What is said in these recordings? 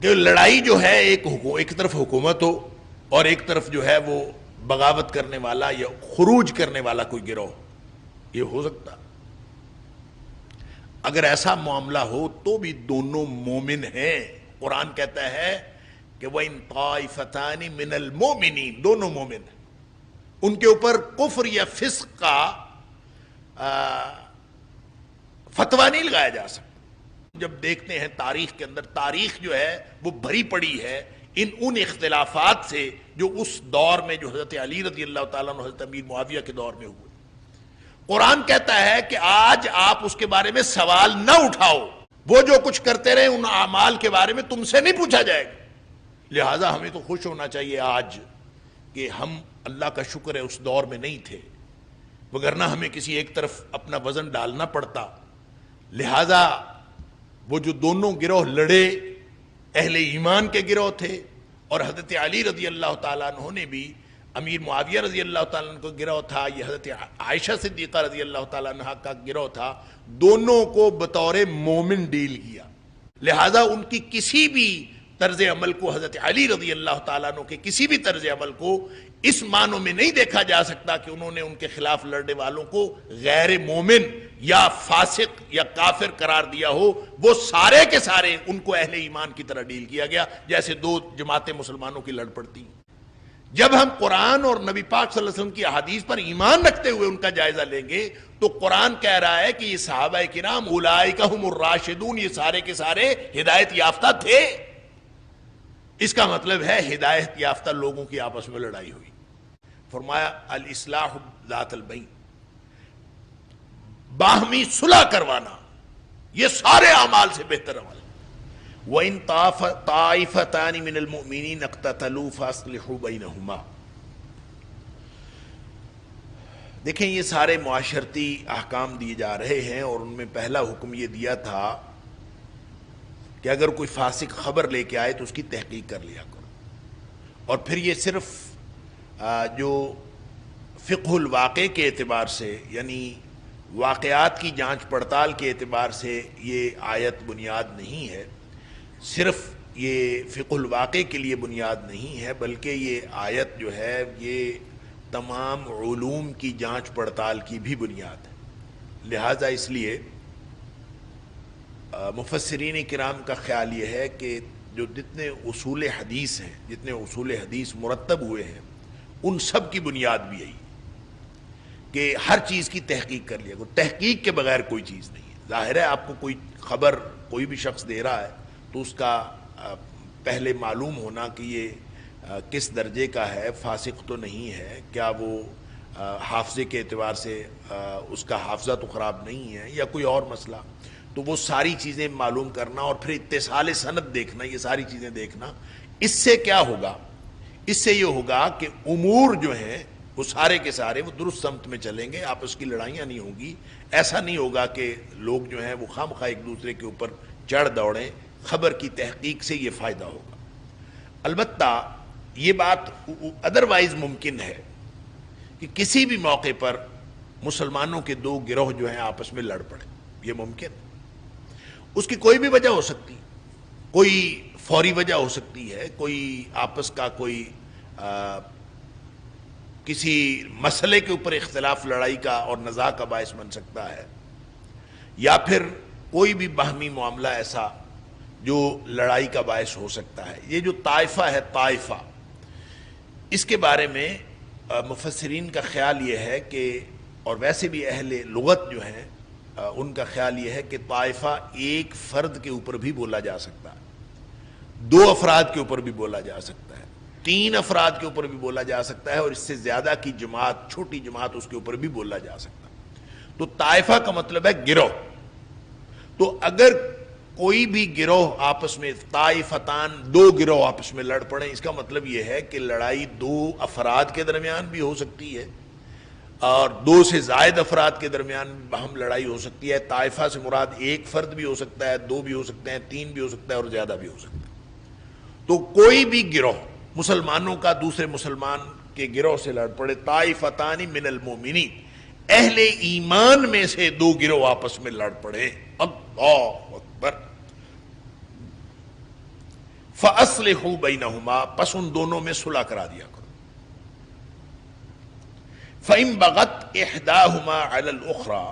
کہ لڑائی جو ہے ایک طرف حکومت ہو اور ایک طرف جو ہے وہ بغاوت کرنے والا یا خروج کرنے والا کوئی گروہ، یہ ہو سکتا؟ اگر ایسا معاملہ ہو تو بھی دونوں مومن ہیں۔ قرآن کہتا ہے کہ وَإِن طَائِفَتَانِ مِنَ الْمُؤْمِنِينَ، دونوں مومن ہیں، ان کے اوپر کفر یا فسق کا فتویٰ نہیں لگایا جا سکتا۔ جب دیکھتے ہیں تاریخ کے اندر، تاریخ جو ہے وہ بھری پڑی ہے ان اختلافات سے جو اس دور میں جو حضرت علی رضی اللہ تعالیٰ عنہ حضرت امیر معاویہ کے دور میں ہوئے۔ قرآن کہتا ہے کہ آج آپ اس کے بارے میں سوال نہ اٹھاؤ، وہ جو کچھ کرتے رہے ان اعمال کے بارے میں تم سے نہیں پوچھا جائے گا۔ لہٰذا ہمیں تو خوش ہونا چاہیے آج کہ ہم، اللہ کا شکر ہے، اس دور میں نہیں تھے، وگرنہ ہمیں کسی ایک طرف اپنا وزن ڈالنا پڑتا۔ لہٰذا وہ جو دونوں گروہ لڑے، اہل ایمان کے گروہ تھے، اور حضرت علی رضی اللہ تعالیٰ عنہ نے بھی، امیر معاویہ رضی اللہ تعالیٰ عنہ کا گروہ تھا، یہ حضرت عائشہ صدیقہ رضی اللہ تعالیٰ عنہ کا گروہ تھا، دونوں کو بطور مومن ڈیل کیا۔ لہٰذا ان کی کسی بھی طرز عمل کو، حضرت علی رضی اللہ تعالیٰ عنہ کے کسی بھی طرز عمل کو اس معنوں میں نہیں دیکھا جا سکتا کہ انہوں نے ان کے خلاف لڑنے والوں کو غیر مومن یا فاسق یا کافر قرار دیا ہو۔ وہ سارے کے سارے ان کو اہل ایمان کی طرح ڈیل کیا گیا، جیسے دو جماعتیں مسلمانوں کی لڑ پڑتی ہیں۔ جب ہم قرآن اور نبی پاک صلی اللہ علیہ وسلم کی احادیث پر ایمان رکھتے ہوئے ان کا جائزہ لیں گے تو قرآن کہہ رہا ہے کہ یہ صحابہ کرام اولئک ھم الراشدون، یہ سارے کے سارے ہدایت یافتہ تھے۔ اس کا مطلب ہے ہدایت یافتہ لوگوں کی آپس میں لڑائی ہوئی۔ فرمایا الاصلاح ذات البین، باہمی صلح کروانا، یہ سارے اعمال سے بہتر عمل ہے۔ وَإِن طَائِفَتَانِ مِنَ الْمُؤْمِنِينَ اقْتَتَلُوا فَأَصْلِحُوا بَيْنَهُمَا۔ دیکھیں یہ سارے معاشرتی احکام دیے جا رہے ہیں، اور ان میں پہلا حکم یہ دیا تھا کہ اگر کوئی فاسق خبر لے کے آئے تو اس کی تحقیق کر لیا کرو، اور پھر یہ صرف جو فقہ الواقع کے اعتبار سے، یعنی واقعات کی جانچ پڑتال کے اعتبار سے یہ آیت بنیاد نہیں ہے، صرف یہ فقہ الواقع کے لیے بنیاد نہیں ہے، بلکہ یہ آیت جو ہے یہ تمام علوم کی جانچ پڑتال کی بھی بنیاد ہے۔ لہٰذا اس لیے مفسرین کرام کا خیال یہ ہے کہ جو جتنے اصول حدیث ہیں، جتنے اصول حدیث مرتب ہوئے ہیں، ان سب کی بنیاد بھی یہی کہ ہر چیز کی تحقیق کر لیا۔ تحقیق کے بغیر کوئی چیز نہیں ہے۔ ظاہر ہے آپ کو کوئی خبر کوئی بھی شخص دے رہا ہے تو اس کا پہلے معلوم ہونا کہ یہ کس درجے کا ہے، فاسق تو نہیں ہے، کیا وہ حافظے کے اعتبار سے اس کا حافظہ تو خراب نہیں ہے، یا کوئی اور مسئلہ، تو وہ ساری چیزیں معلوم کرنا، اور پھر اتصال سند دیکھنا، یہ ساری چیزیں دیکھنا۔ اس سے کیا ہوگا؟ اس سے یہ ہوگا کہ امور جو ہیں وہ سارے کے سارے وہ درست سمت میں چلیں گے، آپس کی لڑائیاں نہیں ہوں گی، ایسا نہیں ہوگا کہ لوگ جو ہیں وہ خواہ ایک دوسرے کے اوپر چڑھ دوڑیں۔ خبر کی تحقیق سے یہ فائدہ ہوگا۔ البتہ یہ بات ادروائز ممکن ہے کہ کسی بھی موقع پر مسلمانوں کے دو گروہ جو ہیں آپس میں لڑ پڑیں، یہ ممکن ہے۔ اس کی کوئی بھی وجہ ہو سکتی، کوئی فوری وجہ ہو سکتی ہے، کوئی آپس کا کوئی کسی مسئلے کے اوپر اختلاف لڑائی کا اور نزاع کا باعث بن سکتا ہے، یا پھر کوئی بھی باہمی معاملہ ایسا جو لڑائی کا باعث ہو سکتا ہے۔ یہ جو طائفہ ہے، طائفہ، اس کے بارے میں مفسرین کا خیال یہ ہے کہ، اور ویسے بھی اہل لغت جو ہیں ان کا خیال یہ ہے کہ طائفہ ایک فرد کے اوپر بھی بولا جا سکتا ہے، دو افراد کے اوپر بھی بولا جا سکتا ہے، تین افراد کے اوپر بھی بولا جا سکتا ہے، اور اس سے زیادہ کی جماعت، چھوٹی جماعت، اس کے اوپر بھی بولا جا سکتا ہے۔ تو طائفہ کا مطلب ہے گروہ۔ تو اگر کوئی بھی گروہ آپس میں، طائفتان، دو گروہ آپس میں لڑ پڑیں، اس کا مطلب یہ ہے کہ لڑائی دو افراد کے درمیان بھی ہو سکتی ہے، اور دو سے زائد افراد کے درمیان باہم لڑائی ہو سکتی ہے۔ طائفہ سے مراد ایک فرد بھی ہو سکتا ہے، دو بھی ہو سکتے ہیں، تین بھی ہو سکتا ہے، اور زیادہ بھی ہو سکتا ہے۔ تو کوئی بھی گروہ مسلمانوں کا دوسرے مسلمان کے گروہ سے لڑ پڑے، طائفتان من المؤمنین، اہل ایمان میں سے دو گروہ آپس میں لڑ پڑے، اللہ اکبر، فَأَصْلِحُوا بَيْنَهُمَا، پس ان دونوں میں صلح کرا دیا کرو. فَإِن بَغَتْ إِحْدَاهُمَا عَلَى الْأُخْرَى،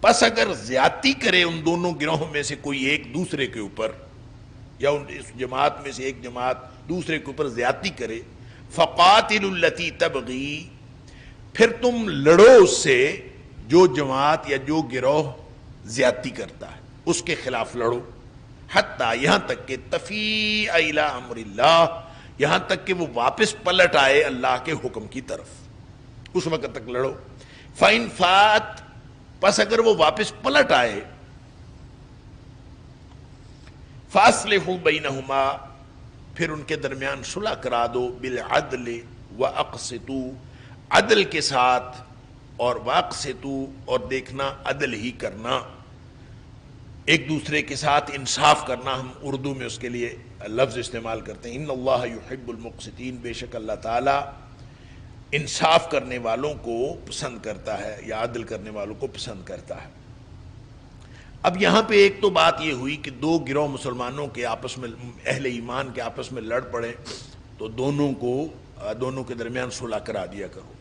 پس اگر زیادتی کرے ان دونوں گروہوں میں سے کوئی ایک دوسرے کے اوپر، یا اس جماعت میں سے ایک جماعت دوسرے کے اوپر زیادتی کرے، فَقَاتِلُوا الَّتِي تَبْغِي، پھر تم لڑو اس سے جو جماعت یا جو گروہ زیادتی کرتا ہے، اس کے خلاف لڑو، حتیٰ یہاں تک کہ تفیء الی امر اللہ، یہاں تک کہ وہ واپس پلٹ آئے اللہ کے حکم کی طرف، اس وقت تک لڑو. فَإِن فَات، پس اگر وہ واپس پلٹ آئے، فَأَصْلِحُوا بَيْنَهُمَا، پھر ان کے درمیان صلح کرا دو، بِالْعَدْلِ وَأَقْسِطُوا، عدل کے ساتھ، اور وَأَقْسِطُوا، اور دیکھنا عدل ہی کرنا، ایک دوسرے کے ساتھ انصاف کرنا. ہم اردو میں اس کے لیے لفظ استعمال کرتے ہیں، ان اللہ یحب المقسطین، بے شک اللہ تعالی انصاف کرنے والوں کو پسند کرتا ہے، یا عدل کرنے والوں کو پسند کرتا ہے. اب یہاں پہ ایک تو بات یہ ہوئی کہ دو گروہ مسلمانوں کے آپس میں، اہل ایمان کے آپس میں لڑ پڑے تو دونوں کے درمیان صلح کرا دیا کرو.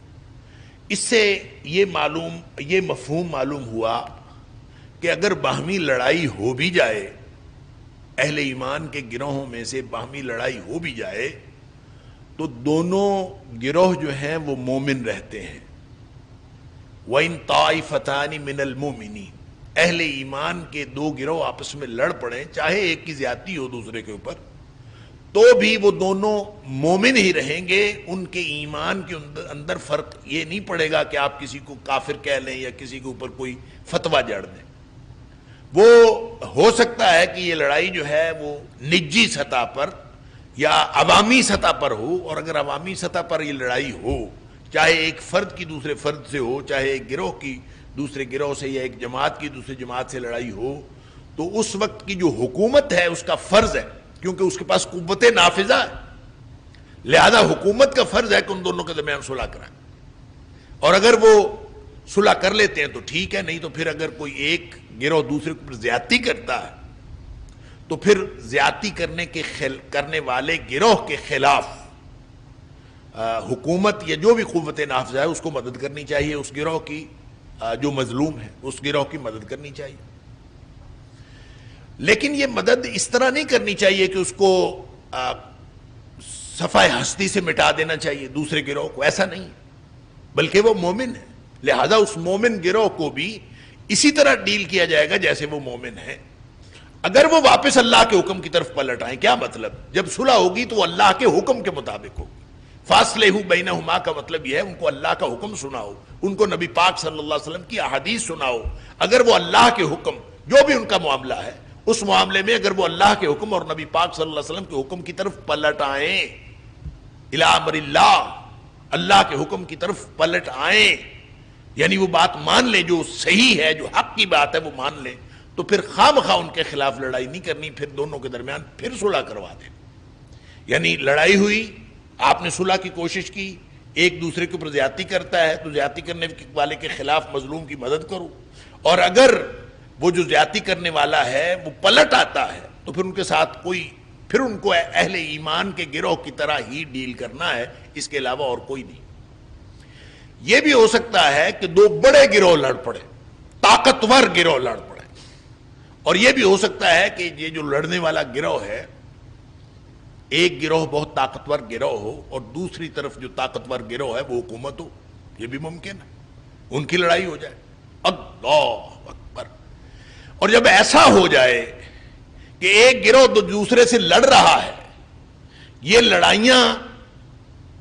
اس سے یہ مفہوم معلوم ہوا کہ اگر باہمی لڑائی ہو بھی جائے، اہل ایمان کے گروہوں میں سے باہمی لڑائی ہو بھی جائے، تو دونوں گروہ جو ہیں وہ مومن رہتے ہیں. وَإِن طَائِفَتَانِ مِنَ الْمُؤْمِنِينَ، اہل ایمان کے دو گروہ آپس میں لڑ پڑیں، چاہے ایک کی زیادتی ہو دوسرے کے اوپر، تو بھی وہ دونوں مومن ہی رہیں گے. ان کے ایمان کے اندر فرق یہ نہیں پڑے گا کہ آپ کسی کو کافر کہہ لیں یا کسی کے اوپر کوئی فتویٰ جڑ دیں. وہ ہو سکتا ہے کہ یہ لڑائی جو ہے وہ نجی سطح پر یا عوامی سطح پر ہو، اور اگر عوامی سطح پر یہ لڑائی ہو، چاہے ایک فرد کی دوسرے فرد سے ہو، چاہے ایک گروہ کی دوسرے گروہ سے، یا ایک جماعت کی دوسرے جماعت سے لڑائی ہو، تو اس وقت کی جو حکومت ہے اس کا فرض ہے، کیونکہ اس کے پاس قوت نافذہ ہے، لہذا حکومت کا فرض ہے کہ ان دونوں کے درمیان صلح کرائیں. اور اگر وہ صلح کر لیتے ہیں تو ٹھیک ہے، نہیں تو پھر اگر کوئی ایک گروہ دوسرے کے اوپر زیادتی کرتا ہے تو پھر زیادتی کرنے والے گروہ کے خلاف حکومت یا جو بھی قوت نافذہ ہے اس کو مدد کرنی چاہیے، اس گروہ کی جو مظلوم ہے اس گروہ کی مدد کرنی چاہیے. لیکن یہ مدد اس طرح نہیں کرنی چاہیے کہ اس کو صفحہ ہستی سے مٹا دینا چاہیے دوسرے گروہ کو، ایسا نہیں، بلکہ وہ مومن ہے، لہذا اس مومن گروہ کو بھی اسی طرح ڈیل کیا جائے گا جیسے وہ مومن ہے. اگر وہ واپس اللہ کے حکم کی طرف پلٹ آئیں، کیا مطلب؟ جب صلح ہوگی تو وہ اللہ کے حکم کے مطابق ہوگی. فاصلحوا بینہما کا مطلب یہ ہے ان کو اللہ کا حکم سناؤ، ان کو نبی پاک صلی اللہ علیہ وسلم کی احادیث سناؤ. اگر وہ اللہ کے حکم، جو بھی ان کا معاملہ ہے اس معاملے میں اگر وہ اللہ کے حکم اور نبی پاک صلی اللہ علیہ وسلم کے حکم کی طرف پلٹ آئیں، الی امر اللہ، اللہ کے حکم کی طرف پلٹ آئیں، یعنی وہ بات مان لیں جو صحیح ہے، جو حق کی بات ہے وہ مان لیں، تو پھر خواہ ان کے خلاف لڑائی نہیں کرنی، پھر دونوں کے درمیان پھر صلح کروا دیں. یعنی لڑائی ہوئی، آپ نے صلح کی کوشش کی، ایک دوسرے کے اوپر زیادتی کرتا ہے تو زیادتی کرنے والے کے خلاف مظلوم کی مدد کرو، اور اگر وہ جو زیادتی کرنے والا ہے وہ پلٹ آتا ہے تو پھر ان کے ساتھ پھر ان کو اہل ایمان کے گروہ کی طرح ہی ڈیل کرنا ہے، اس کے علاوہ اور کوئی نہیں. یہ بھی ہو سکتا ہے کہ دو بڑے گروہ لڑ پڑے، طاقتور گروہ لڑ پڑے، اور یہ بھی ہو سکتا ہے کہ یہ جو لڑنے والا گروہ ہے، ایک گروہ بہت طاقتور گروہ ہو اور دوسری طرف جو طاقتور گروہ ہے وہ حکومت ہو، یہ بھی ممکن ہے، ان کی لڑائی ہو جائے. اللہ اکبر. اور جب ایسا ہو جائے کہ ایک گروہ دوسرے سے لڑ رہا ہے، یہ لڑائیاں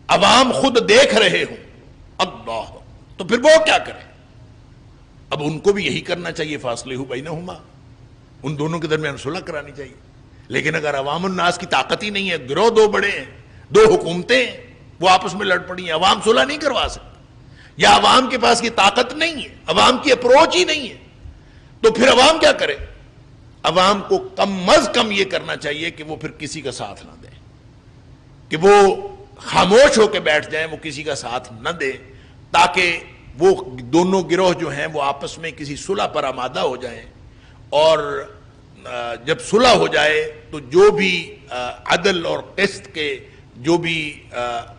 عوام خود دیکھ رہے ہوں، اللہ، تو پھر وہ کیا کریں؟ اب ان کو بھی یہی کرنا چاہیے، فاصلحوا بینہما، ان دونوں کے درمیان صلح کرانی چاہیے. لیکن اگر عوام الناس کی طاقت ہی نہیں ہے، گروہ دو بڑے ہیں، دو حکومتیں ہیں، وہ آپس میں لڑ پڑی ہیں، عوام صلح نہیں کروا سکتے، یا عوام کے پاس یہ طاقت نہیں ہے، عوام کی اپروچ ہی نہیں ہے، تو پھر عوام کیا کرے؟ عوام کو کم از کم یہ کرنا چاہیے کہ وہ پھر کسی کا ساتھ نہ دیں، کہ وہ خاموش ہو کے بیٹھ جائیں، وہ کسی کا ساتھ نہ دیں، تاکہ وہ دونوں گروہ جو ہیں وہ آپس میں کسی صلح پر آمادہ ہو جائیں اور جب صلح ہو جائے تو جو بھی عدل اور قسط کے جو بھی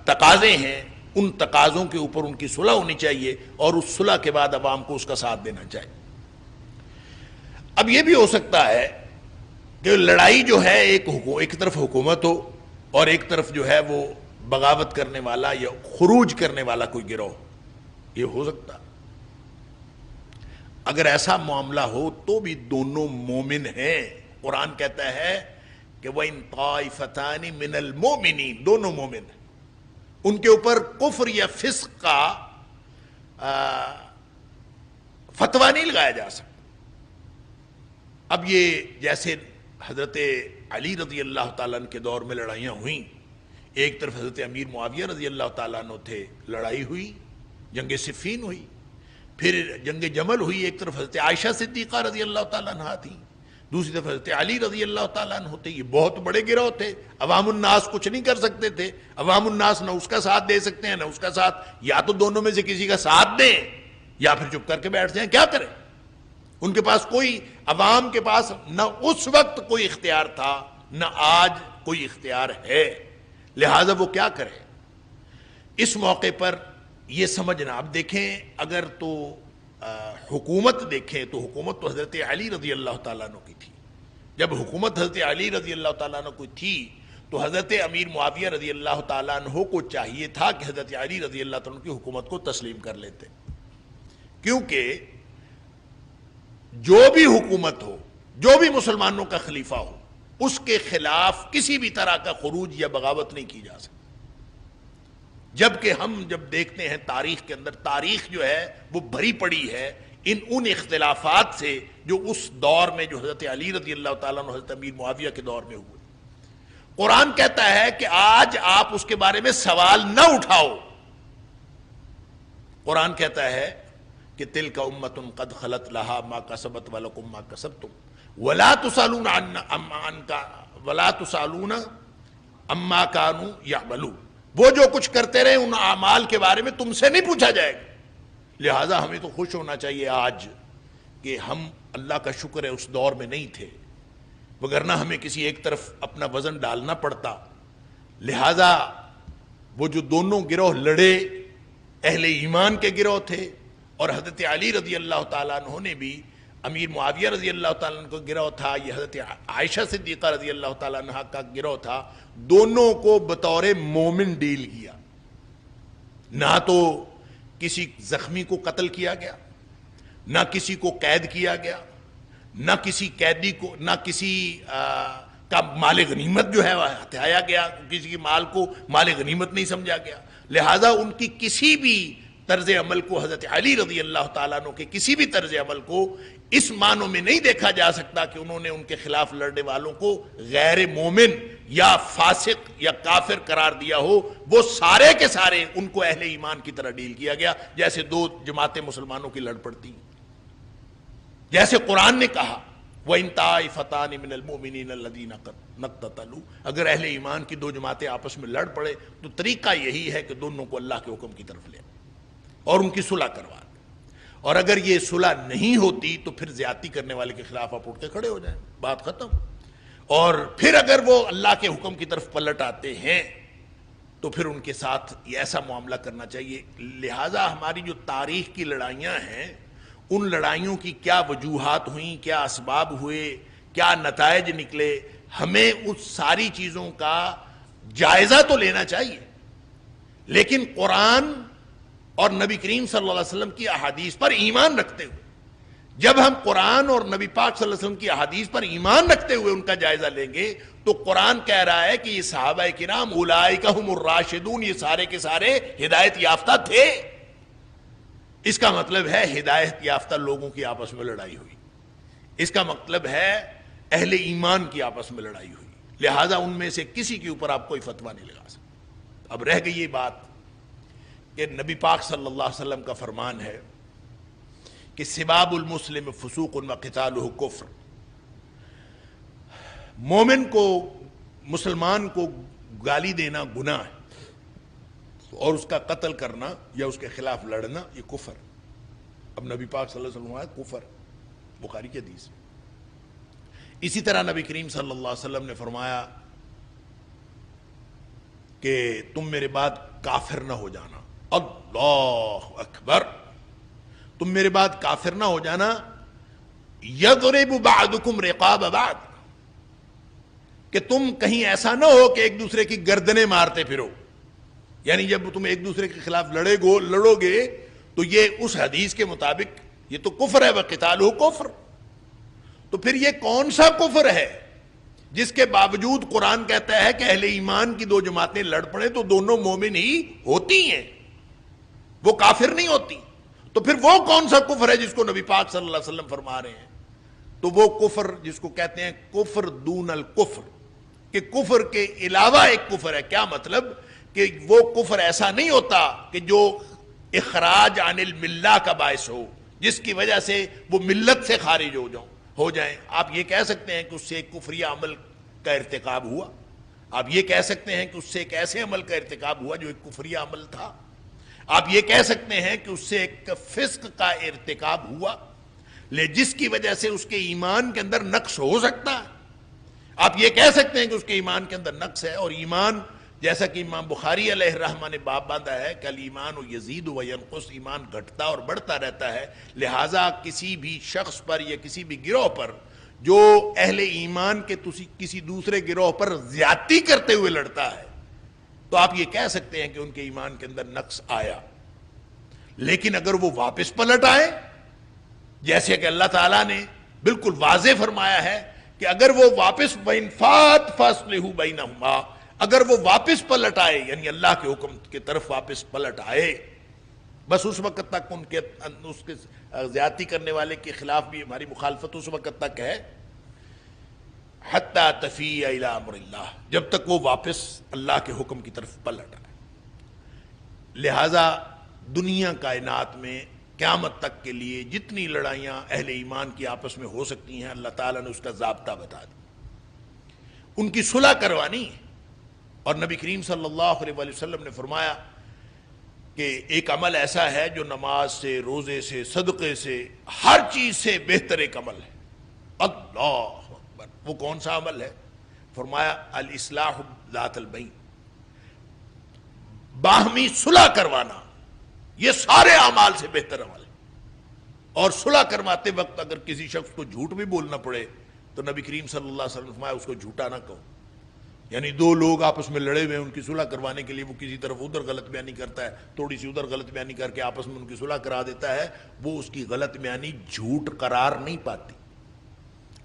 تقاضے ہیں ان تقاضوں کے اوپر ان کی صلح ہونی چاہیے اور اس صلح کے بعد عوام کو اس کا ساتھ دینا چاہیے۔ اب یہ بھی ہو سکتا ہے کہ لڑائی جو ہے ایک طرف حکومت ہو اور ایک طرف جو ہے وہ بغاوت کرنے والا یا خروج کرنے والا کوئی گروہ، یہ ہو سکتا۔ اگر ایسا معاملہ ہو تو بھی دونوں مومن ہیں۔ قرآن کہتا ہے کہ وَإِن طَائِفَتَانِ مِنَ الْمُؤْمِنِينَ، دونوں مومن ہیں، ان کے اوپر کفر یا فسق کا فتویٰ نہیں لگایا جا سکتا۔ اب یہ جیسے حضرت علی رضی اللہ تعالیٰ عنہ کے دور میں لڑائیاں ہوئیں، ایک طرف حضرت امیر معاویہ رضی اللہ تعالیٰ عنہ تھے، لڑائی ہوئی، جنگ صفین ہوئی، پھر جنگ جمل ہوئی، ایک طرف حضرت عائشہ صدیقہ رضی اللہ تعالیٰ عنہ تھیں، دوسری طرف حضرت علی رضی اللہ تعالیٰ عنہ تھے۔ یہ بہت بڑے گروہ تھے، عوام الناس کچھ نہیں کر سکتے تھے، عوام الناس نہ اس کا ساتھ دے سکتے ہیں نہ اس کا ساتھ، یا تو دونوں میں سے کسی کا ساتھ دیں یا پھر چپ کر کے بیٹھ جائیں، کیا کریں؟ ان کے پاس کوئی، عوام کے پاس نہ اس وقت کوئی اختیار تھا نہ آج کوئی اختیار ہے، لہذا وہ کیا کرے؟ اس موقع پر یہ سمجھنا، اب دیکھیں اگر تو حکومت دیکھیں تو حکومت تو حضرت علی رضی اللہ تعالیٰ عنہ کی تھی۔ جب حکومت حضرت علی رضی اللہ تعالیٰ عنہ کی تھی تو حضرت امیر معاویہ رضی اللہ تعالیٰ عنہ کو چاہیے تھا کہ حضرت علی رضی اللہ تعالیٰ عنہ کی حکومت کو تسلیم کر لیتے، کیونکہ جو بھی حکومت ہو، جو بھی مسلمانوں کا خلیفہ ہو، اس کے خلاف کسی بھی طرح کا خروج یا بغاوت نہیں کی جا سکتی۔ جبکہ ہم جب دیکھتے ہیں تاریخ کے اندر، تاریخ جو ہے وہ بھری پڑی ہے ان اختلافات سے جو اس دور میں جو حضرت علی رضی اللہ تعالیٰ عنہ حضرت امیر معاویہ کے دور میں ہوئے۔ قرآن کہتا ہے کہ آج آپ اس کے بارے میں سوال نہ اٹھاؤ۔ قرآن کہتا ہے کہ تلک امۃ قد خلت لہا ما کسبت ولکم ما کسبتم ولا تسالون عما کانوا یعملون، وہ جو کچھ کرتے رہے ان اعمال کے بارے میں تم سے نہیں پوچھا جائے گا۔ لہٰذا ہمیں تو خوش ہونا چاہیے آج کہ ہم، اللہ کا شکر ہے، اس دور میں نہیں تھے، وگرنہ ہمیں کسی ایک طرف اپنا وزن ڈالنا پڑتا۔ لہٰذا وہ جو دونوں گروہ لڑے، اہل ایمان کے گروہ تھے، اور حضرت علی رضی اللہ تعالیٰ عنہ نے بھی، امیر معاویہ رضی اللہ تعالیٰ عنہ کا گروہ تھا، یہ حضرت عائشہ صدیقہ رضی اللہ تعالیٰ عنہ کا گروہ تھا، دونوں کو بطور مومن ڈیل کیا۔ نہ تو کسی زخمی کو قتل کیا گیا، نہ کسی کو قید کیا گیا، نہ کسی قیدی کو، نہ کسی کا مال غنیمت جو ہے وہ ہتھیایا گیا، کسی کے مال کو مال غنیمت نہیں سمجھا گیا۔ لہٰذا ان کی کسی بھی طرز عمل کو، حضرت علی رضی اللہ تعالیٰ عنہ کے کسی بھی طرز عمل کو اس معنوں میں نہیں دیکھا جا سکتا کہ انہوں نے ان کے خلاف لڑنے والوں کو غیر مومن یا فاسق یا کافر قرار دیا ہو۔ وہ سارے کے سارے ان کو اہل ایمان کی طرح ڈیل کیا گیا، جیسے دو جماعتیں مسلمانوں کی لڑ پڑتی ہیں۔ جیسے قرآن نے کہا وَإِن طَائِفَتَانِ مِنَ الْمُؤْمِنِينَ الَّذِينَ اقْتَتَلُوا، اگر اہل ایمان کی دو جماعتیں آپس میں لڑ پڑے تو طریقہ یہی ہے کہ دونوں کو اللہ کے حکم کی طرف لے اور ان کی صلح کروا دیں، اور اگر یہ صلح نہیں ہوتی تو پھر زیادتی کرنے والے کے خلاف آپ اٹھ کے کھڑے ہو جائیں، بات ختم۔ اور پھر اگر وہ اللہ کے حکم کی طرف پلٹ آتے ہیں تو پھر ان کے ساتھ یہ ایسا معاملہ کرنا چاہیے۔ لہٰذا ہماری جو تاریخ کی لڑائیاں ہیں، ان لڑائیوں کی کیا وجوہات ہوئیں، کیا اسباب ہوئے، کیا نتائج نکلے، ہمیں اس ساری چیزوں کا جائزہ تو لینا چاہیے، لیکن قرآن اور نبی کریم صلی اللہ علیہ وسلم کی احادیث پر ایمان رکھتے ہوئے، جب ہم قرآن اور نبی پاک صلی اللہ علیہ وسلم کی احادیث پر ایمان رکھتے ہوئے ان کا جائزہ لیں گے تو قرآن کہہ رہا ہے کہ یہ صحابہ کرام اولئک ھم الراشدون، یہ سارے کے سارے ہدایت یافتہ تھے۔ اس کا مطلب ہے ہدایت یافتہ لوگوں کی آپس میں لڑائی ہوئی، اس کا مطلب ہے اہل ایمان کی آپس میں لڑائی ہوئی، لہٰذا ان میں سے کسی کے اوپر آپ کوئی فتویٰ نہیں لگا سکتے۔ اب رہ گئی یہ بات کہ نبی پاک صلی اللہ علیہ وسلم کا فرمان ہے کہ سباب المسلم فسوق وقتالہ کفر، مومن کو، مسلمان کو گالی دینا گناہ ہے اور اس کا قتل کرنا یا اس کے خلاف لڑنا یہ کفر۔ اب نبی پاک صلی اللہ علیہ وسلم کفر، بخاری کی حدیث۔ اسی طرح نبی کریم صلی اللہ علیہ وسلم نے فرمایا کہ تم میرے بعد کافر نہ ہو جانا. اللہ اکبر. تم میرے بعد کافر نہ ہو جانا. یضرب بعضکم رقاب بعض, کہ تم کہیں ایسا نہ ہو کہ ایک دوسرے کی گردنیں مارتے پھرو. یعنی جب تم ایک دوسرے کے خلاف لڑو گے تو یہ اس حدیث کے مطابق یہ تو کفر ہے, وقتالہ کفر. تو پھر یہ کون سا کفر ہے جس کے باوجود قرآن کہتا ہے کہ اہل ایمان کی دو جماعتیں لڑ پڑے تو دونوں مومن ہی ہوتی ہیں, وہ کافر نہیں ہوتی. تو پھر وہ کون سا کفر ہے جس کو نبی پاک صلی اللہ علیہ وسلم فرما رہے ہیں؟ تو وہ کفر جس کو کہتے ہیں کفر دون الکفر, کہ کفر کے علاوہ ایک کفر ہے. کیا مطلب؟ کہ وہ کفر ایسا نہیں ہوتا کہ جو اخراج عن الملہ کا باعث ہو, جس کی وجہ سے وہ ملت سے خارج ہو جائیں. آپ یہ کہہ سکتے ہیں کہ اس سے ایک کفری عمل کا ارتکاب ہوا, آپ یہ کہہ سکتے ہیں کہ اس سے ایک ایسے عمل کا ارتکاب ہوا جو ایک کفری عمل تھا, آپ یہ کہہ سکتے ہیں کہ اس سے ایک فسق کا ارتکاب ہوا جس کی وجہ سے اس کے ایمان کے اندر نقص ہو سکتا ہے. آپ یہ کہہ سکتے ہیں کہ اس کے ایمان کے اندر نقص ہے, اور ایمان جیسا کہ امام بخاری علیہ الرحمہ نے باب باندھا ہے کہ الایمان یزید و ینقص, ایمان گھٹتا اور بڑھتا رہتا ہے. لہٰذا کسی بھی شخص پر یا کسی بھی گروہ پر جو اہل ایمان کے کسی دوسرے گروہ پر زیادتی کرتے ہوئے لڑتا ہے تو آپ یہ کہہ سکتے ہیں کہ ان کے ایمان کے اندر نقص آیا. لیکن اگر وہ واپس پلٹ آئے, جیسے کہ اللہ تعالیٰ نے بالکل واضح فرمایا ہے کہ اگر وہ واپس بینفات فاصلحوا بینہما, اگر وہ واپس پلٹ آئے یعنی اللہ کے حکم کی طرف واپس پلٹ آئے, بس اس وقت تک اس کے زیادتی کرنے والے کے خلاف بھی ہماری مخالفت اس وقت تک ہے حتی تفیء الی امر اللہ, جب تک وہ واپس اللہ کے حکم کی طرف پلٹ آئے. لہذا دنیا کائنات میں قیامت تک کے لیے جتنی لڑائیاں اہل ایمان کی آپس میں ہو سکتی ہیں اللہ تعالیٰ نے اس کا ضابطہ بتا دیا, ان کی صلح کروانی ہے. اور نبی کریم صلی اللہ علیہ وسلم نے فرمایا کہ ایک عمل ایسا ہے جو نماز سے, روزے سے, صدقے سے, ہر چیز سے بہتر ایک عمل ہے. اللہ اکبر. وہ کون سا عمل ہے؟ فرمایا الاصلاح ذات البین, باہمی صلح کروانا, یہ سارے اعمال سے بہتر عمل ہے. اور صلح کرواتے وقت اگر کسی شخص کو جھوٹ بھی بولنا پڑے تو نبی کریم صلی اللہ علیہ وسلم نے فرمایا اس کو جھوٹا نہ کہو. یعنی دو لوگ آپس میں لڑے ہوئے ہیں, ان کی صلح کروانے کے لیے وہ کسی طرف ادھر غلط بیانی کرتا ہے, تھوڑی سی ادھر غلط بیانی کر کے آپس میں ان کی صلح کرا دیتا ہے, وہ اس کی غلط بیانی جھوٹ قرار نہیں پاتی,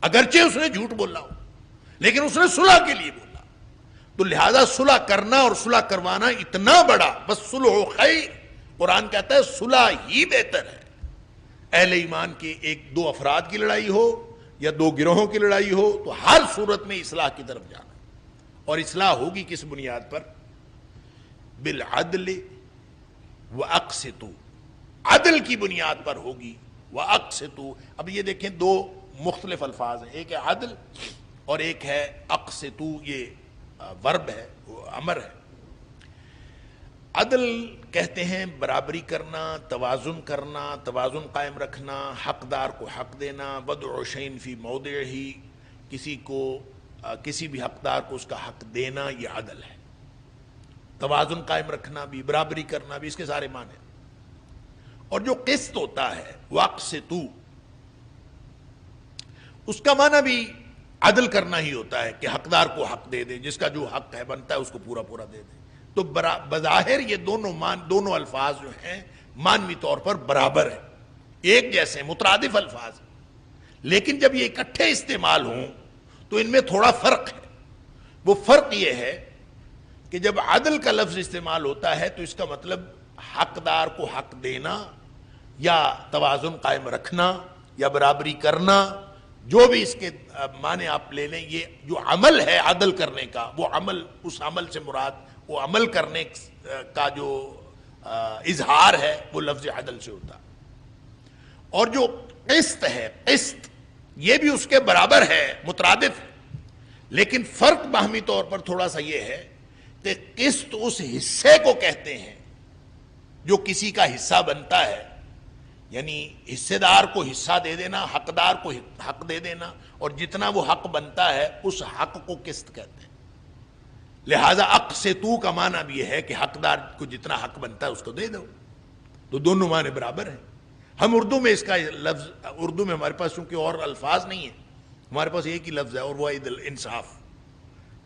اگرچہ اس نے جھوٹ بولا ہو لیکن اس نے صلح کے لیے بولا. تو لہذا صلح کرنا اور صلح کروانا اتنا بڑا, بس صلح خیر, قرآن کہتا ہے صلح ہی بہتر ہے. اہل ایمان کے ایک دو افراد کی لڑائی ہو یا دو گروہوں کی لڑائی ہو تو ہر صورت میں اصلاح کی طرف جانا. اور اصلاح ہوگی کس بنیاد پر؟ بالعدل واقسطوا, عدل کی بنیاد پر ہوگی. واقسطوا, اب یہ دیکھیں دو مختلف الفاظ ہیں, ایک ہے عدل اور ایک ہے اقسطوا, یہ ورب ہے, امر ہے. عدل کہتے ہیں برابری کرنا, توازن کرنا, توازن قائم رکھنا, حقدار کو حق دینا. وضع شیء فی موضعہ, کسی کو کسی بھی حقدار کو اس کا حق دینا, یہ عدل ہے. توازن قائم رکھنا بھی, برابری کرنا بھی, اس کے سارے معنی. اور جو قسط ہوتا ہے واقسطوا, اس کا معنی بھی عدل کرنا ہی ہوتا ہے کہ حقدار کو حق دے دے, جس کا جو حق ہے بنتا ہے اس کو پورا پورا دے دے. تو بظاہر یہ دونوں الفاظ جو ہیں معنوی طور پر برابر ہیں, ایک جیسے مترادف الفاظ, لیکن جب یہ اکٹھے استعمال ہوں تو ان میں تھوڑا فرق ہے. وہ فرق یہ ہے کہ جب عدل کا لفظ استعمال ہوتا ہے تو اس کا مطلب حقدار کو حق دینا یا توازن قائم رکھنا یا برابری کرنا, جو بھی اس کے معنی آپ لے لیں. یہ جو عمل ہے عدل کرنے کا, وہ عمل, اس عمل سے مراد وہ عمل کرنے کا جو اظہار ہے وہ لفظ عدل سے ہوتا. اور جو قسط ہے, قسط یہ بھی اس کے برابر ہے, مترادف ہے, لیکن فرق باہمی طور پر تھوڑا سا یہ ہے کہ قسط اس حصے کو کہتے ہیں جو کسی کا حصہ بنتا ہے, یعنی حصے دار کو حصہ دے دینا، حقدار کو حق دے دینا، اور جتنا وہ حق بنتا ہے اس حق کو قسط کہتے ہیں۔ لہذا اقسطوا کا معنی بھی یہ ہے کہ حقدار کو جتنا حق بنتا ہے اس کو دے دو، تو دونوں معنی برابر ہیں۔ ہم اردو میں اس کا لفظ، اردو میں ہمارے پاس چونکہ اور الفاظ نہیں ہیں، ہمارے پاس ایک ہی لفظ ہے اور وہ عدل، انصاف۔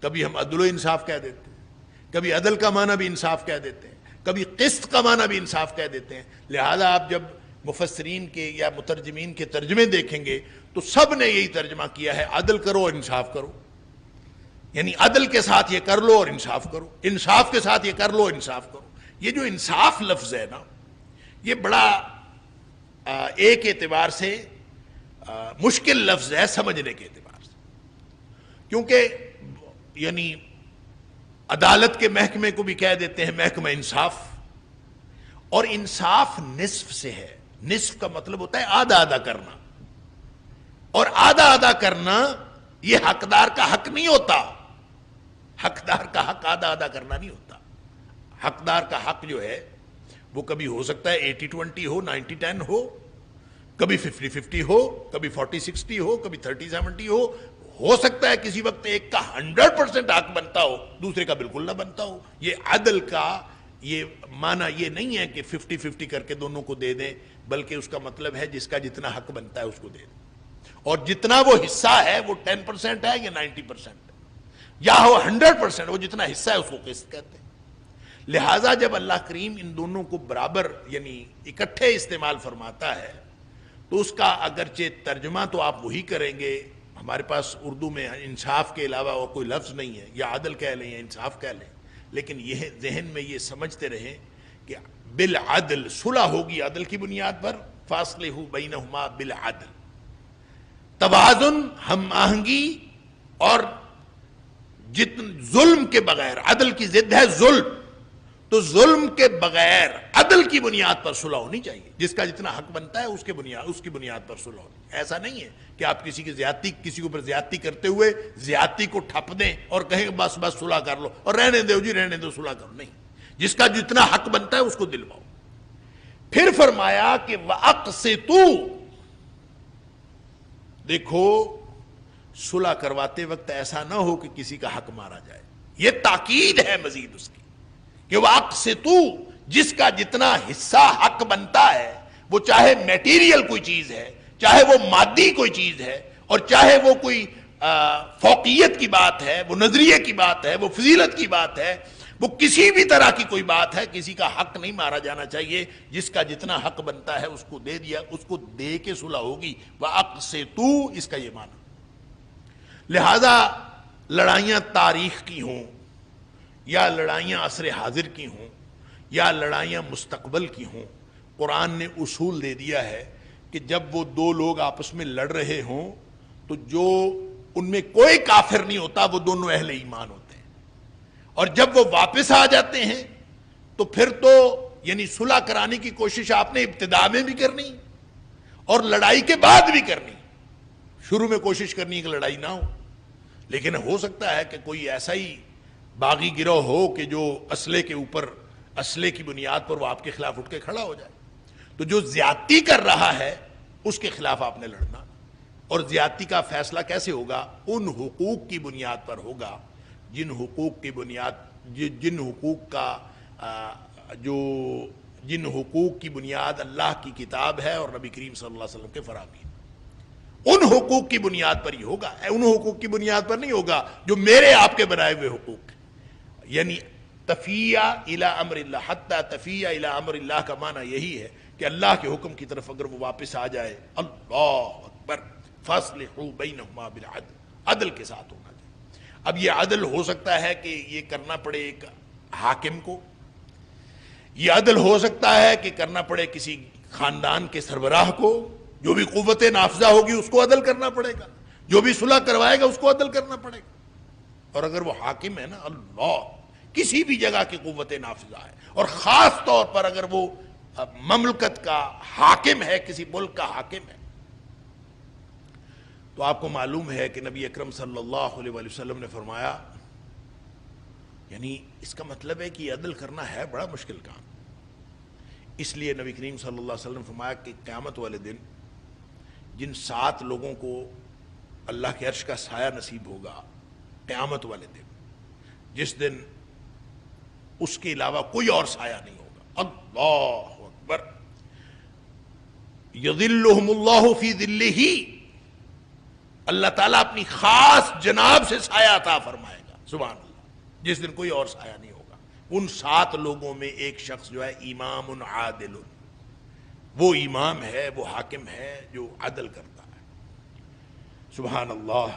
کبھی ہم عدل و انصاف کہہ دیتے ہیں، کبھی عدل کا معنی بھی انصاف کہہ دیتے ہیں، کبھی قسط کا معنی بھی انصاف کہہ دیتے ہیں۔ لہذا آپ جب مفسرین کے یا مترجمین کے ترجمے دیکھیں گے تو سب نے یہی ترجمہ کیا ہے، عدل کرو اور انصاف کرو، یعنی عدل کے ساتھ یہ کر لو اور انصاف کرو، انصاف کے ساتھ یہ کر لو اور انصاف کرو۔ یہ جو انصاف لفظ ہے نا، یہ بڑا ایک اعتبار سے مشکل لفظ ہے سمجھنے کے اعتبار سے، کیونکہ یعنی عدالت کے محکمے کو بھی کہہ دیتے ہیں محکمہ انصاف، اور انصاف نصف سے ہے۔ نصف کا مطلب ہوتا ہے آدھا آدھا کرنا، اور آدھا آدھا کرنا یہ حقدار کا حق نہیں ہوتا۔ حقدار کا حق آدھا آدھا کرنا نہیں ہوتا۔ حقدار کا حق جو ہے وہ کبھی ہو سکتا ہے 80-20 ہو، 90-10 ہو، کبھی 50-50 ہو، کبھی 40-60 ہو، کبھی 30-70 ہو سکتا ہے کسی وقت ایک کا 100% حق بنتا ہو، دوسرے کا بالکل نہ بنتا ہو۔ یہ عدل کا یہ معنی یہ نہیں ہے کہ 50-50 کر کے دونوں کو دے دیں، بلکہ اس کا مطلب ہے جس کا جتنا حق بنتا ہے اس کو دے دیں، اور جتنا وہ حصہ ہے وہ 10% ہے یا 90% ہے یا وہ 100%، وہ جتنا حصہ ہے اس کو قسط کہتے ہیں۔ لہٰذا جب اللہ کریم ان دونوں کو برابر یعنی اکٹھے استعمال فرماتا ہے تو اس کا اگرچہ ترجمہ تو آپ وہی کریں گے، ہمارے پاس اردو میں انصاف کے علاوہ اور کوئی لفظ نہیں ہے، یا عدل کہہ لیں یا انصاف کہہ لیں، لیکن یہ ذہن میں یہ سمجھتے رہیں کہ بالعدل صلح ہوگی عدل کی بنیاد پر، فاصلہ بینہما بالعدل، توازن، ہم آہنگی، اور ظلم کے بغیر، عدل کی ضد ہے ظلم، تو ظلم کے بغیر عدل کی بنیاد پر صلح ہونی چاہیے، جس کا جتنا حق بنتا ہے اس کی بنیاد پر صلح ہونی۔ ایسا نہیں ہے کہ آپ کسی کے اوپر زیادتی کرتے ہوئے زیادتی کو ٹھپ دیں اور کہیں بس بس صلح کر لو اور رہنے دو جی، رہنے دو، صلح کرو، نہیں، جس کا جتنا حق بنتا ہے اس کو دلواؤ۔ پھر فرمایا کہ وَأَقْسِطُوا، دیکھو صلح کرواتے وقت ایسا نہ ہو کہ کسی کا حق مارا جائے، یہ تاکید ہے مزید اس کی کہ وَأَقْسِطُوا، جس کا جتنا حصہ حق بنتا ہے، وہ چاہے میٹیریل کوئی چیز ہے، چاہے وہ مادی کوئی چیز ہے، اور چاہے وہ کوئی فوقیت کی بات ہے، وہ نظریے کی بات ہے، وہ فضیلت کی بات ہے، وہ کسی بھی طرح کی کوئی بات ہے، کسی کا حق نہیں مارا جانا چاہیے۔ جس کا جتنا حق بنتا ہے اس کو دے دیا، اس کو دے کے صلح ہوگی۔ وَأَقْسِطُوا، اس کا یہ معنی۔ لہذا لڑائیاں تاریخ کی ہوں، یا لڑائیاں عصر حاضر کی ہوں، یا لڑائیاں مستقبل کی ہوں، قرآن نے اصول دے دیا ہے کہ جب وہ دو لوگ آپس میں لڑ رہے ہوں تو جو ان میں کوئی کافر نہیں ہوتا، وہ دونوں اہل ایمان ہوتے ہیں، اور جب وہ واپس آ جاتے ہیں تو پھر تو یعنی صلح کرانے کی کوشش آپ نے ابتدا میں بھی کرنی اور لڑائی کے بعد بھی کرنی۔ شروع میں کوشش کرنی کہ لڑائی نہ ہو، لیکن ہو سکتا ہے کہ کوئی ایسا ہی باغی گروہ ہو کہ جو اسلحے کی بنیاد پر وہ آپ کے خلاف اٹھ کے کھڑا ہو جائے، تو جو زیادتی کر رہا ہے اس کے خلاف آپ نے لڑنا، اور زیادتی کا فیصلہ کیسے ہوگا؟ ان حقوق کی بنیاد پر ہوگا جن حقوق کی بنیاد اللہ کی کتاب ہے اور نبی کریم صلی اللہ علیہ وسلم کے فرامین، ان حقوق کی بنیاد پر ہی ہوگا، ان حقوق کی بنیاد پر نہیں ہوگا جو میرے آپ کے بنائے ہوئے حقوق۔ یعنی تفیہ الی امر اللہ، حتی تفیہ الی امر اللہ کا معنی یہی ہے کہ اللہ کے حکم کی طرف اگر وہ واپس آ جائے، اللہ اکبر، فاصلحوا بینہما بالعدل، عدل کے ساتھ ہونا چاہیے۔ اب یہ عدل ہو سکتا ہے کہ یہ کرنا پڑے ایک حاکم کو، یہ عدل ہو سکتا ہے کہ کرنا پڑے کسی خاندان کے سربراہ کو، جو بھی قوت نافذہ ہوگی اس کو عدل کرنا پڑے گا، جو بھی صلح کروائے گا اس کو عدل کرنا پڑے گا۔ اور اگر وہ حاکم ہے نا، اللہ، کسی بھی جگہ کی قوت نافذہ ہے، اور خاص طور پر اگر وہ مملکت کا حاکم ہے، کسی ملک کا حاکم ہے، تو آپ کو معلوم ہے کہ نبی اکرم صلی اللہ علیہ وسلم نے فرمایا، یعنی اس کا مطلب ہے کہ عدل کرنا ہے بڑا مشکل کام، اس لیے نبی کریم صلی اللہ علیہ وسلم نے فرمایا کہ قیامت والے دن جن 7 لوگوں کو اللہ کے عرش کا سایہ نصیب ہوگا قیامت والے دن، جس دن اس کے علاوہ کوئی اور سایہ نہیں ہوگا، اللہ اکبر، یظلہم اللہ فی ظلہ، اللہ تعالیٰ اپنی خاص جناب سے سایہ عطا فرمائے گا، سبحان اللہ، جس دن کوئی اور سایہ نہیں ہوگا۔ ان 7 لوگوں میں ایک شخص جو ہے امام عادل، وہ امام ہے، وہ حاکم ہے جو عدل کرتا ہے، سبحان اللہ۔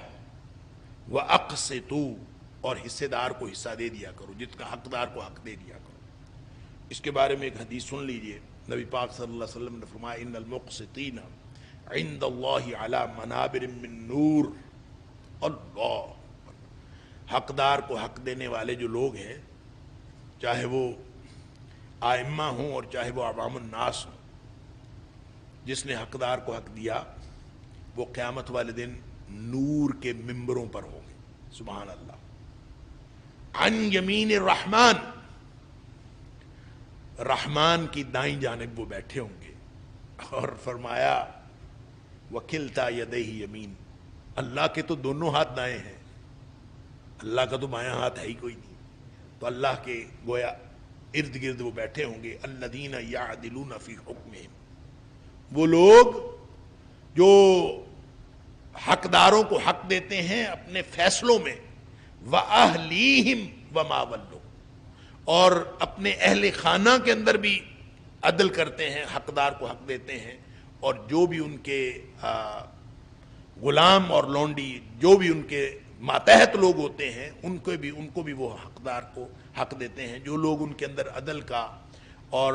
وَأَقْسِطُوا، اور حصے دار کو حصہ دے دیا کرو، جس کا حقدار کو حق دے دیا کرو۔ اس کے بارے میں ایک حدیث سن لیجئے، نبی پاک صلی اللہ علیہ وسلم نے فرمایا ان المقسطین عند اللہ علی منابر من نور، اللہ، حقدار کو حق دینے والے جو لوگ ہیں، چاہے وہ ائمہ ہوں اور چاہے وہ عوام الناس ہوں، جس نے حقدار کو حق دیا وہ قیامت والے دن نور کے ممبروں پر ہوں گے، سبحان اللہ، عن یمین الرحمن، رحمان کی دائیں جانب وہ بیٹھے ہوں گے، اور فرمایا وکلتا یدیہ یمین، اللہ کے تو دونوں ہاتھ دائیں ہیں، اللہ کا تو بایاں ہاتھ ہے ہی کوئی نہیں، تو اللہ کے گویا ارد گرد وہ بیٹھے ہوں گے، الذین یعدلون فی حکمہم، وہ لوگ جو حقداروں کو حق دیتے ہیں اپنے فیصلوں میں، وَأَهْلِيهِمْ وَمَا وَلُّوا، اور اپنے اہل خانہ کے اندر بھی عدل کرتے ہیں، حقدار کو حق دیتے ہیں، اور جو بھی ان کے غلام اور لونڈی، جو بھی ان کے ماتحت لوگ ہوتے ہیں، ان کو بھی وہ حقدار کو حق دیتے ہیں۔ جو لوگ ان کے اندر عدل کا اور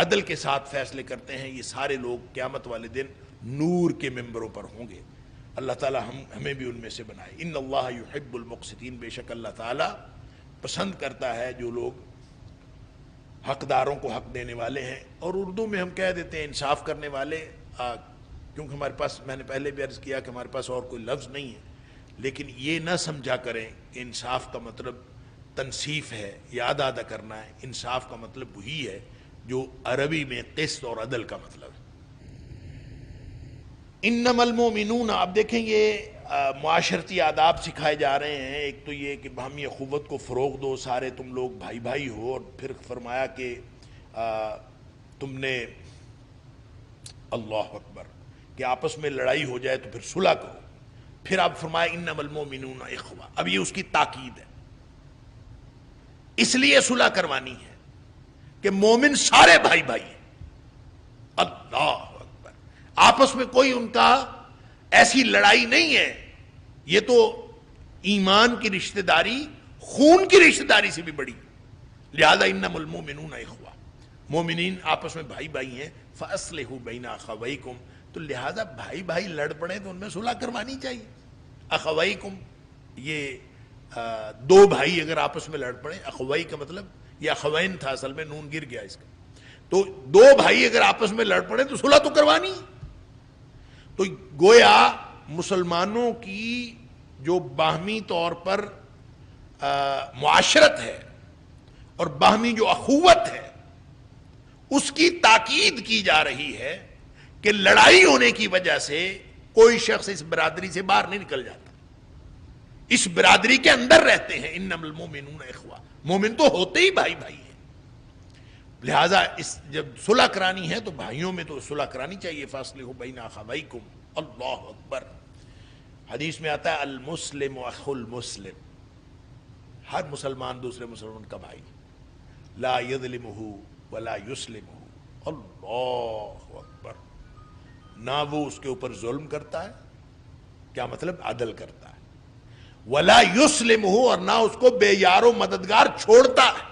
عدل کے ساتھ فیصلے کرتے ہیں، یہ سارے لوگ قیامت والے دن نور کے ممبروں پر ہوں گے۔ اللہ تعالی ہمیں بھی ان میں سے بنائے۔ ان اللہ یحب المقسطین، بے شک اللہ تعالی پسند کرتا ہے جو لوگ حقداروں کو حق دینے والے ہیں، اور اردو میں ہم کہہ دیتے ہیں انصاف کرنے والے، کیونکہ ہمارے پاس، میں نے پہلے بھی عرض کیا کہ ہمارے پاس اور کوئی لفظ نہیں ہے، لیکن یہ نہ سمجھا کریں کہ انصاف کا مطلب تنصیف ہے یا ادا کرنا ہے۔ انصاف کا مطلب وہی ہے جو عربی میں قسط اور عدل کا مطلب ہے۔ انما المؤمنون، آپ دیکھیں یہ معاشرتی آداب سکھائے جا رہے ہیں۔ ایک تو یہ کہ باہمی اخوت کو فروغ دو، سارے تم لوگ بھائی بھائی ہو، اور پھر فرمایا کہ تم نے، اللہ اکبر، کہ آپس میں لڑائی ہو جائے تو پھر صلح کرو، پھر آپ فرمایا انما المؤمنون اخوہ، اب یہ اس کی تاکید ہے، اس لیے صلح کروانی ہے کہ مومن سارے بھائی بھائی ہیں، اللہ اکبر، آپس میں کوئی ان کا ایسی لڑائی نہیں ہے، یہ تو ایمان کی رشتہ داری، خون کی رشتہ داری سے بھی بڑی، لہذا انما المؤمنون اخوہ، مومنین آپس میں بھائی بھائی ہیں، فاصلحوا بین اخویکم، تو لہذا بھائی بھائی لڑ پڑے تو ان میں صلح کروانی چاہیے۔ اخویکم، یہ دو بھائی اگر آپس میں لڑ پڑے، اخوی کا مطلب یہ اخوین تھا، اصل میں نون گر گیا اس کا، تو دو بھائی اگر آپس میں لڑ پڑے تو صلح تو کروانی۔ تو گویا مسلمانوں کی جو باہمی طور پر معاشرت ہے اور باہمی جو اخوت ہے، اس کی تاکید کی جا رہی ہے کہ لڑائی ہونے کی وجہ سے کوئی شخص اس برادری سے باہر نہیں نکل جاتا، اس برادری کے اندر رہتے ہیں۔ انما المؤمنون اخوہ، مومن تو ہوتے ہی بھائی بھائی ہیں، لہذا جب صلح کرانی ہے تو بھائیوں میں تو صلح کرانی چاہیے۔ فاصلحوا بین اخویکم، اللہ اکبر۔ حدیث میں آتا ہے المسلم اخو المسلم، ہر مسلمان دوسرے مسلمان کا بھائی، لا یظلمہ ولا یسلمہ، اللہ اکبر، نہ وہ اس کے اوپر ظلم کرتا ہے، کیا مطلب عدل کرتا ہے، ولا یسلمہ، اور نہ اس کو بے یار و مددگار چھوڑتا ہے۔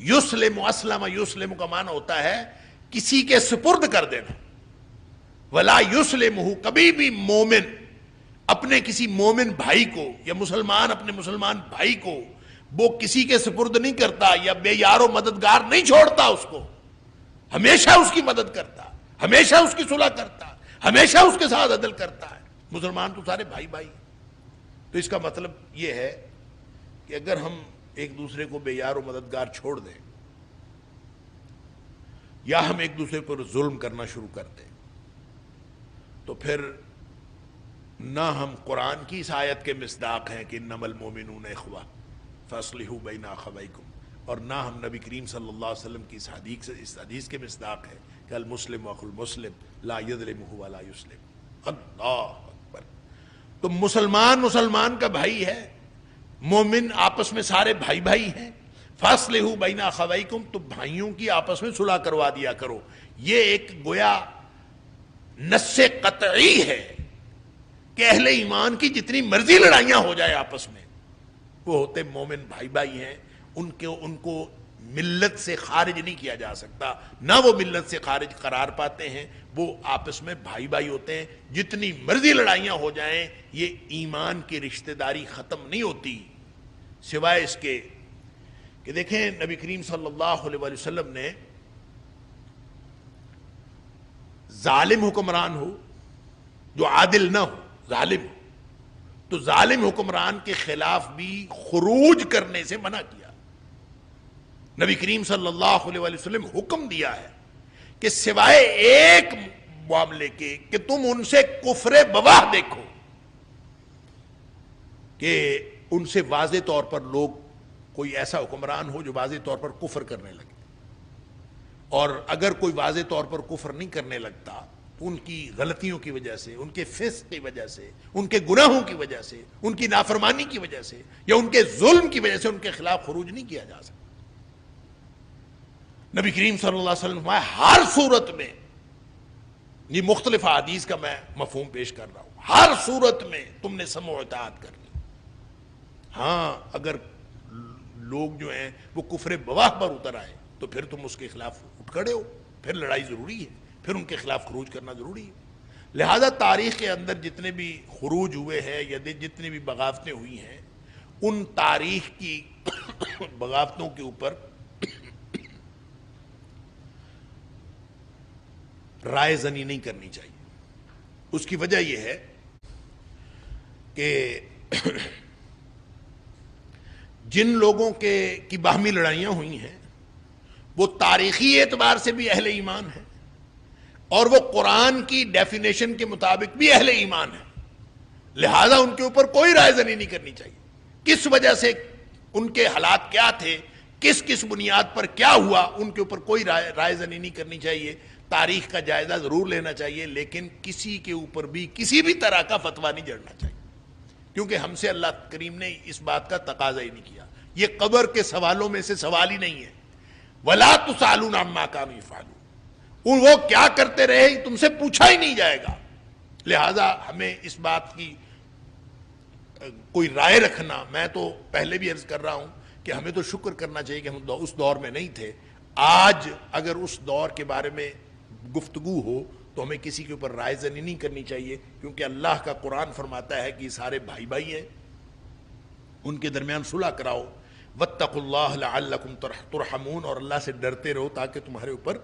یسلم، اسلم، یسلم کا معنی ہوتا ہے کسی کے سپرد کر دینا، ولا یسلمہ، کبھی بھی مومن اپنے کسی مومن بھائی کو یا مسلمان اپنے مسلمان بھائی کو وہ کسی کے سپرد نہیں کرتا یا بے یار و مددگار نہیں چھوڑتا، اس کو ہمیشہ اس کی مدد کرتا، ہمیشہ اس کی صلح کرتا، ہمیشہ اس کے ساتھ عدل کرتا ہے۔ مسلمان تو سارے بھائی بھائی، تو اس کا مطلب یہ ہے کہ اگر ہم ایک دوسرے کو بے یار و مددگار چھوڑ دیں یا ہم ایک دوسرے پر ظلم کرنا شروع کر دیں تو پھر نہ ہم قرآن کی اس آیت کے مصداق ہیں کہ انما المؤمنون اخوہ فاصلحوا بین اخویکم، اور نہ ہم نبی کریم صلی اللہ علیہ وسلم کی اس حدیث کے مصداق ہے کہ المسلم اخو المسلم لا یظلمہ ولا یسلم۔ اللہ اکبر! تو مسلمان کا بھائی ہے، مومن آپس میں سارے بھائی بھائی ہیں۔ فاصلحوا بین اخویکم، تو بھائیوں کی آپس میں صلح کروا دیا کرو۔ یہ ایک گویا نص قطعی ہے کہ اہل ایمان کی جتنی مرضی لڑائیاں ہو جائے آپس میں، وہ ہوتے مومن بھائی بھائی ہیں، ان کو ملت سے خارج نہیں کیا جا سکتا، نہ وہ ملت سے خارج قرار پاتے ہیں، وہ آپس میں بھائی بھائی ہوتے ہیں۔ جتنی مرضی لڑائیاں ہو جائیں یہ ایمان کی رشتہ داری ختم نہیں ہوتی، سوائے اس کے کہ دیکھیں نبی کریم صلی اللہ علیہ وسلم نے ظالم حکمران ہو جو عادل نہ ہو، ظالم ہو، تو ظالم حکمران کے خلاف بھی خروج کرنے سے منع کیا۔ نبی کریم صلی اللہ علیہ وسلم حکم دیا ہے کہ سوائے ایک معاملے کے کہ تم ان سے کفر بواہ دیکھو، کہ ان سے واضح طور پر لوگ، کوئی ایسا حکمران ہو جو واضح طور پر کفر کرنے لگے، اور اگر کوئی واضح طور پر کفر نہیں کرنے لگتا تو ان کی غلطیوں کی وجہ سے، ان کے فسق کی وجہ سے، ان کے گناہوں کی وجہ سے، ان کی نافرمانی کی وجہ سے یا ان کے ظلم کی وجہ سے ان کے خلاف خروج نہیں کیا جا سکتا۔ نبی کریم صلی اللہ علیہ وسلم ہر صورت میں، یہ مختلف حدیث کا میں مفہوم پیش کر رہا ہوں، ہر صورت میں تم نے سمع و اطاعت کرنی۔ ہاں اگر لوگ جو ہیں وہ کفر بواہ پر اتر آئے تو پھر تم اس کے خلاف اٹھ کھڑے ہو، پھر لڑائی ضروری ہے، پھر ان کے خلاف خروج کرنا ضروری ہے۔ لہذا تاریخ کے اندر جتنے بھی خروج ہوئے ہیں یا جتنی بھی بغاوتیں ہوئی ہیں، ان تاریخ کی بغاوتوں کے اوپر رائے زنی نہیں کرنی چاہیے۔ اس کی وجہ یہ ہے کہ جن لوگوں کی باہمی لڑائیاں ہوئی ہیں وہ تاریخی اعتبار سے بھی اہل ایمان ہیں، اور وہ قرآن کی ڈیفینیشن کے مطابق بھی اہل ایمان ہیں، لہذا ان کے اوپر کوئی رائے زنی نہیں کرنی چاہیے۔ کس وجہ سے ان کے حالات کیا تھے، کس بنیاد پر کیا ہوا، ان کے اوپر کوئی رائے زنی نہیں کرنی چاہیے۔ تاریخ کا جائزہ ضرور لینا چاہیے، لیکن کسی کے اوپر بھی کسی بھی طرح کا فتویٰ نہیں جڑنا چاہیے، کیونکہ ہم سے اللہ کریم نے اس بات کا تقاضا ہی نہیں کیا۔ یہ قبر کے سوالوں میں سے سوال ہی نہیں ہے۔ وَلَا تُسْأَلُونَ عَمَّا كَانُوا يَفْعَلُونَ، وہ کیا کرتے رہے تم سے پوچھا ہی نہیں جائے گا۔ لہذا ہمیں اس بات کی کوئی رائے رکھنا، میں تو پہلے بھی عرض کر رہا ہوں کہ ہمیں تو شکر کرنا چاہیے کہ ہم اس دور میں نہیں تھے۔ آج اگر اس دور کے بارے میں گفتگو ہو تو ہمیں کسی کے اوپر رائے زنی نہیں کرنی چاہیے، کیونکہ اللہ کا قرآن فرماتا ہے کہ یہ سارے بھائی بھائی ہیں، ان کے درمیان صلح کراؤ۔ واتقوا اللہ لعلکم ترحمون، اور اللہ سے ڈرتے رہو تاکہ تمہارے اوپر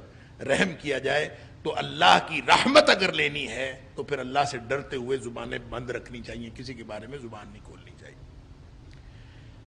رحم کیا جائے۔ تو اللہ کی رحمت اگر لینی ہے تو پھر اللہ سے ڈرتے ہوئے زبانیں بند رکھنی چاہیے، کسی کے بارے میں زبان نہیں کھولنی چاہیے۔